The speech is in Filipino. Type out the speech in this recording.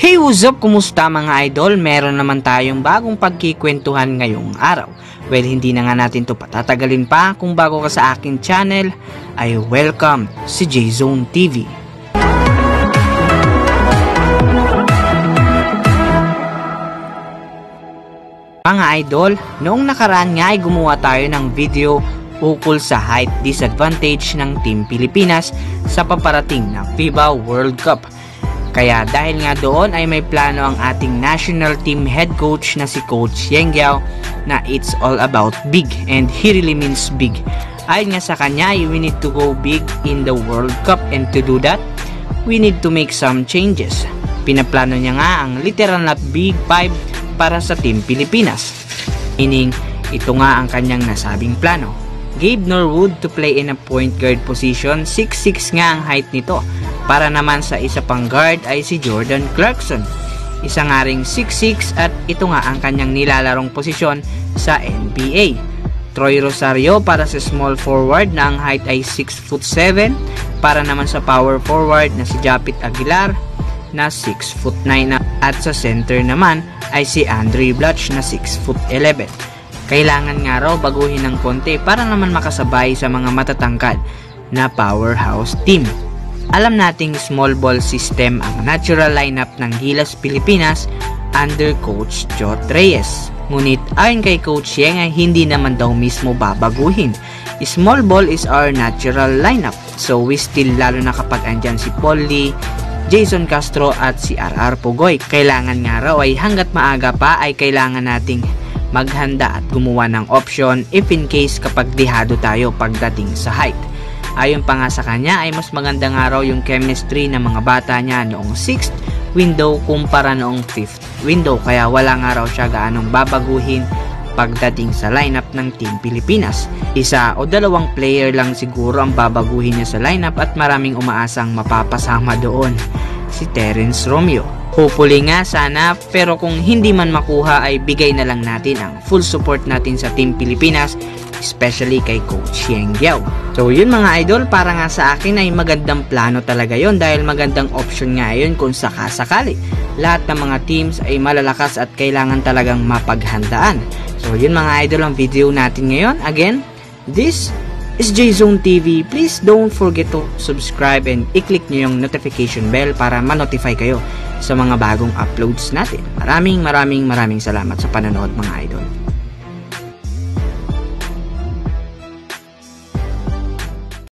Hey, what's up? Kumusta mga idol? Meron naman tayong bagong pagkikwentuhan ngayong araw. Well, hindi na nga natin to patatagalin pa. Kung bago ka sa aking channel, ay welcome si J-Zone TV. Mga idol, noong nakaraan nga ay gumawa tayo ng video ukol sa height disadvantage ng Team Pilipinas sa paparating na FIBA World Cup. Kaya dahil nga doon ay may plano ang ating national team head coach na si Coach Yeng Guiao na it's all about big, and he really means big. Ayon nga sa kanya, we need to go big in the World Cup, and to do that, we need to make some changes. Pinaplano niya nga ang literal na Big 5 para sa Team Pilipinas. Meaning, ito nga ang kanyang nasabing plano. Gabe Norwood to play in a point guard position, 6'6 nga ang height nito. Para naman sa isa pang guard ay si Jordan Clarkson. Isa nga ring 6'6 at ito nga ang kanyang nilalarong posisyon sa NBA. Troy Rosario para sa small forward na ang height ay 6'7". Para naman sa power forward na si Japit Aguilar na 6'9". At sa center naman ay si Andre Blatch na 6'11". Kailangan nga raw baguhin ng konti para naman makasabay sa mga matatangkad na powerhouse team. Alam nating small ball system ang natural lineup ng Gilas Pilipinas under Coach Jot Reyes. Ngunit ayon kay Coach Yeng ay hindi naman daw mismo babaguhin. Small ball is our natural lineup. So we still, lalo na kapag andyan si Paul Lee, Jason Castro at si RR Pugoy. Kailangan nga raw ay hanggat maaga pa ay kailangan nating maghanda at gumawa ng option if in case kapag dihado tayo pagdating sa height. Ayon pa nga sa kanya ay mas maganda nga raw yung chemistry ng mga bata niya noong 6th window kumpara noong 5th window, kaya wala nga raw siya gaanong babaguhin pagdating sa lineup ng Team Pilipinas. Isa o dalawang player lang siguro ang babaguhin niya sa lineup at maraming umaasang mapapasama doon, si Terence Romeo. Hopefully nga sana, pero kung hindi man makuha ay bigay na lang natin ang full support natin sa Team Pilipinas, especially kay Coach Yeng Guiao. So yun mga idol, para nga sa akin ay magandang plano talaga yon dahil magandang option nga yun kung sakasakali. Lahat ng mga teams ay malalakas at kailangan talagang mapaghandaan. So yun mga idol ang video natin ngayon. Again, this is J-Zone TV. Please don't forget to subscribe and i-click nyo yung notification bell para ma-notify kayo sa mga bagong uploads natin. Maraming salamat sa panonood mga idol.